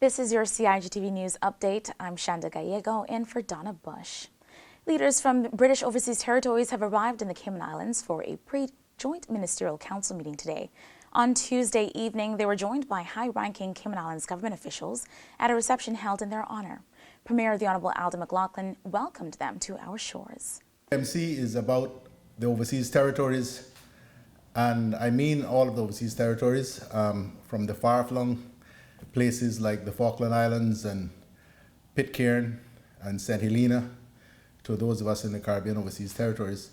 This is your CIGTV News Update. I'm Shanda Gallego in for Donna Bush. Leaders from British Overseas Territories have arrived in the Cayman Islands for a Pre-Joint Ministerial Council meeting today. On Tuesday evening, they were joined by high-ranking Cayman Islands government officials at a reception held in their honor. Premier the Honourable Alda McLaughlin welcomed them to our shores. PRE-JMC is about the overseas territories, and I mean all of the overseas territories, from the far-flung places like the Falkland Islands and Pitcairn and St. Helena to those of us in the Caribbean overseas territories.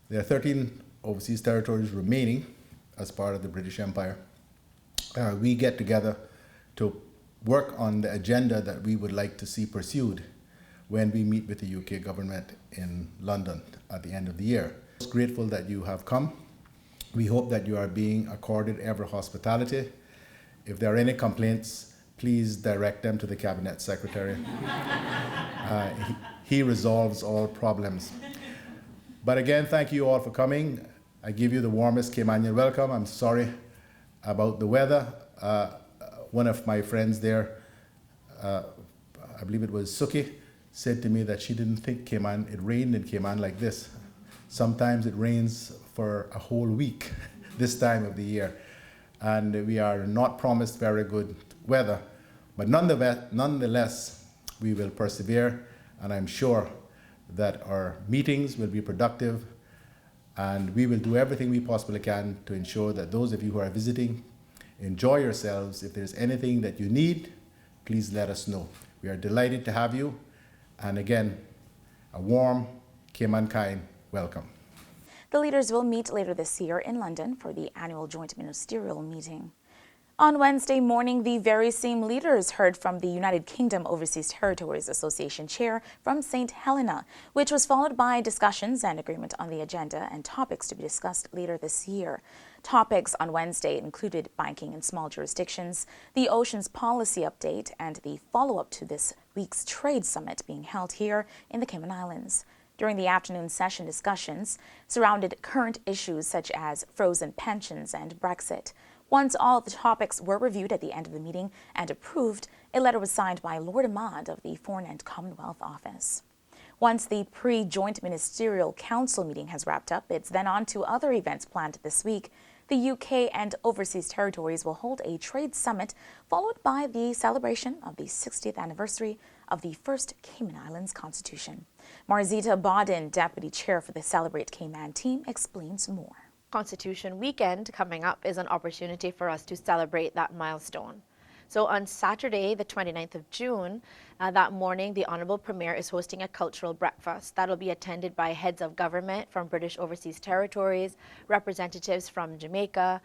There are 13 overseas territories remaining as part of the British Empire. We get together to work on the agenda that we would like to see pursued when we meet with the UK government in London at the end of the year. I'm grateful that you have come. We hope that you are being accorded every hospitality. If there are any complaints, please direct them to the Cabinet Secretary. He resolves all problems. But again, thank you all for coming. I give you the warmest Caymanian welcome. I'm sorry about the weather. One of my friends there, I believe it was Suki, said to me that she didn't think Cayman, it rained in Cayman like this. Sometimes it rains for a whole week this time of the year. And we are not promised very good weather, but nonetheless, we will persevere, and I'm sure that our meetings will be productive, and we will do everything we possibly can to ensure that those of you who are visiting enjoy yourselves. If there's anything that you need, please let us know. We are delighted to have you, and again, a warm Caymankind welcome. The leaders will meet later this year in London for the annual joint ministerial meeting. On Wednesday morning, the very same leaders heard from the United Kingdom Overseas Territories Association chair from St. Helena, which was followed by discussions and agreement on the agenda and topics to be discussed later this year. Topics on Wednesday included banking in small jurisdictions, the Oceans Policy Update, and the follow-up to this week's trade summit being held here in the Cayman Islands. During the afternoon session, discussions surrounded current issues such as frozen pensions and Brexit. Once all of the topics were reviewed at the end of the meeting and approved, a letter was signed by Lord Ahmad of the Foreign and Commonwealth Office. Once the Pre-Joint Ministerial Council meeting has wrapped up, it's then on to other events planned this week. The UK and overseas territories will hold a trade summit, followed by the celebration of the 60th anniversary of the first Cayman Islands Constitution. Marzita Bodin, Deputy Chair for the Celebrate Cayman team, explains more. Constitution Weekend coming up is an opportunity for us to celebrate that milestone. So on Saturday, the 29th of June, that morning, the Honourable Premier is hosting a cultural breakfast. That'll be attended by heads of government from British Overseas Territories, representatives from Jamaica,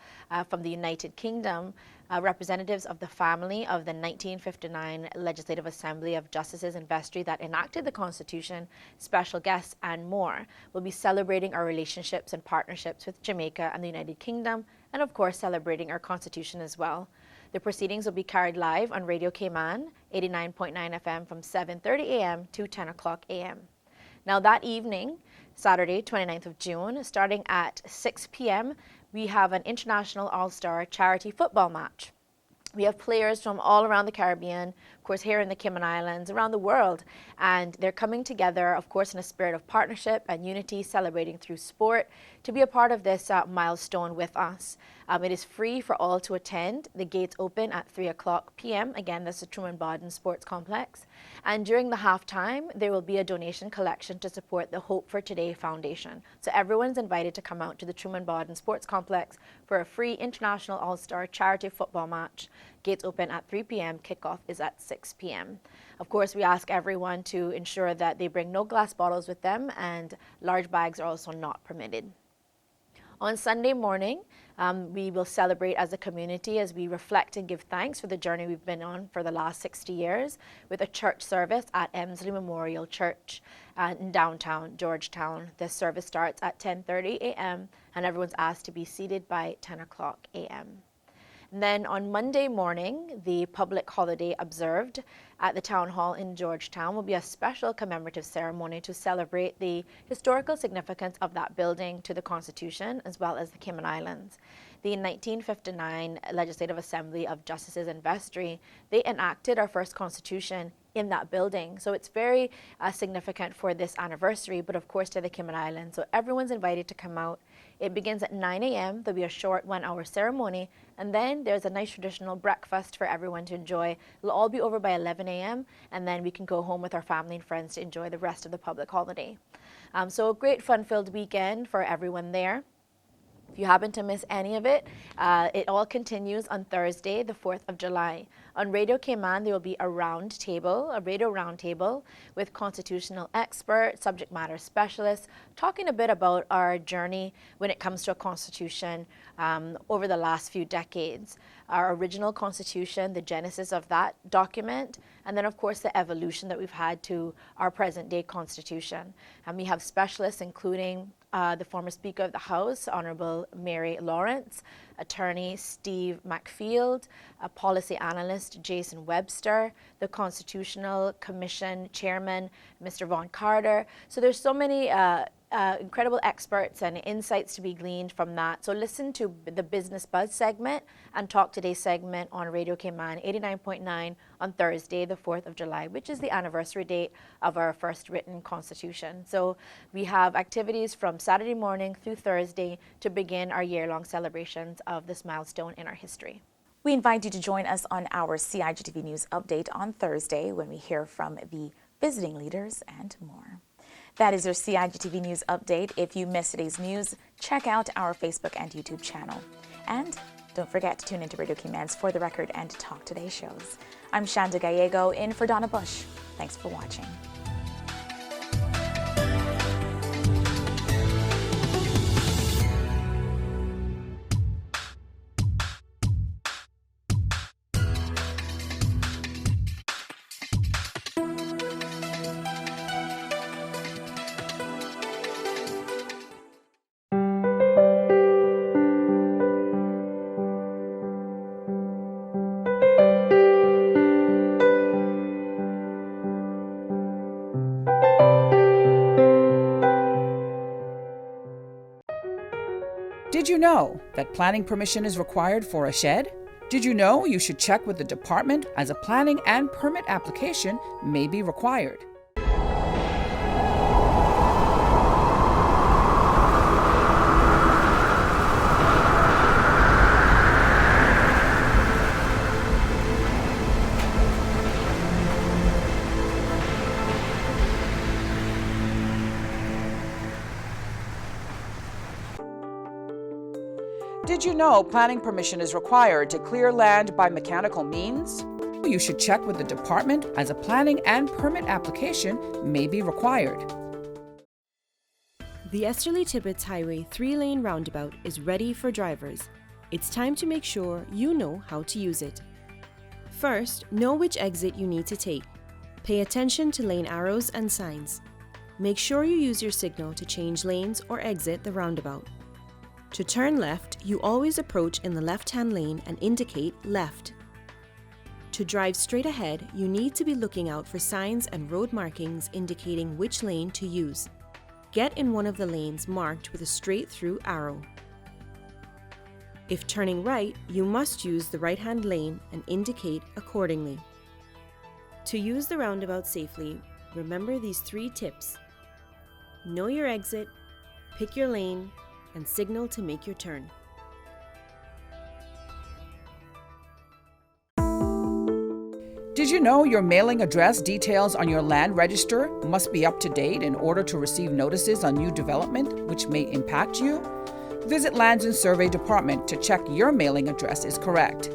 from the United Kingdom, representatives of the family of the 1959 Legislative Assembly of Justices and Vestry that enacted the Constitution, special guests, and more. We'll be celebrating our relationships and partnerships with Jamaica and the United Kingdom, and of course, celebrating our Constitution as well. The proceedings will be carried live on Radio Cayman, 89.9 FM from 7:30 a.m. to 10 o'clock a.m. Now that evening, Saturday, 29th of June, starting at 6 p.m., we have an international all-star charity football match. We have players from all around the Caribbean, of course here in the Cayman Islands, around the world, and they're coming together, of course, in a spirit of partnership and unity, celebrating through sport, to be a part of this milestone with us. It is free for all to attend. The gates open at 3 o'clock p.m. Again, that's the Truman Bodden Sports Complex. And during the halftime, there will be a donation collection to support the Hope for Today Foundation. So everyone's invited to come out to the Truman Bodden Sports Complex for a free international all-star charity football match. Gates open at 3 p.m. Kickoff is at 6 p.m. Of course, we ask everyone to ensure that they bring no glass bottles with them, and large bags are also not permitted. On Sunday morning, we will celebrate as a community as we reflect and give thanks for the journey we've been on for the last 60 years with a church service at Emsley Memorial Church in downtown Georgetown. This service starts at 10:30 a.m. and everyone's asked to be seated by 10 o'clock a.m. And then on Monday morning, the public holiday observed, at the Town Hall in Georgetown will be a special commemorative ceremony to celebrate the historical significance of that building to the Constitution as well as the Cayman Islands. The 1959 Legislative Assembly of Justices and Vestry, they enacted our first Constitution in that building. So it's very significant for this anniversary, but of course to the Cayman Islands. So everyone's invited to come out. It begins at 9 a.m. There'll be a short 1-hour ceremony, and then there's a nice traditional breakfast for everyone to enjoy. It'll all be over by 11 a.m., and then we can go home with our family and friends to enjoy the rest of the public holiday. So a great fun-filled weekend for everyone there. If you happen to miss any of it, it all continues on Thursday, the 4th of July. On Radio Cayman, there will be a radio roundtable with constitutional experts, subject matter specialists, talking a bit about our journey when it comes to a constitution over the last few decades. Our original constitution, the genesis of that document, and then of course the evolution that we've had to our present day constitution. And we have specialists including the former Speaker of the House, Honorable Mary Lawrence, Attorney Steve McField, a policy analyst Jason Webster, the Constitutional Commission Chairman Mr. Vaughn Carter. So there's so many incredible experts and insights to be gleaned from that. So listen to the Business Buzz segment and Talk Today segment on Radio Cayman 89.9 on Thursday, the 4th of July, which is the anniversary date of our first written constitution. So we have activities from Saturday morning through Thursday to begin our year-long celebrations of this milestone in our history. We invite you to join us on our CIGTV News Update on Thursday when we hear from the visiting leaders and more. That is your CIGTV News Update. If you missed today's news, check out our Facebook and YouTube channel. And don't forget to tune into Radio Cayman's For the Record and Talk Today shows. I'm Shanda Gallego in for Donna Bush. Thanks for watching. Did you know that planning permission is required for a shed? Did you know you should check with the department as a planning and permit application may be required? Did you know planning permission is required to clear land by mechanical means? You should check with the department as a planning and permit application may be required. The Esterly-Tibbetts Highway 3-lane roundabout is ready for drivers. It's time to make sure you know how to use it. First, know which exit you need to take. Pay attention to lane arrows and signs. Make sure you use your signal to change lanes or exit the roundabout. To turn left, you always approach in the left-hand lane and indicate left. To drive straight ahead, you need to be looking out for signs and road markings indicating which lane to use. Get in one of the lanes marked with a straight-through arrow. If turning right, you must use the right-hand lane and indicate accordingly. To use the roundabout safely, remember these 3 tips. Know your exit, pick your lane, and signal to make your turn. Did you know your mailing address details on your land register must be up to date in order to receive notices on new development which may impact you? Visit Lands and Survey Department to check your mailing address is correct.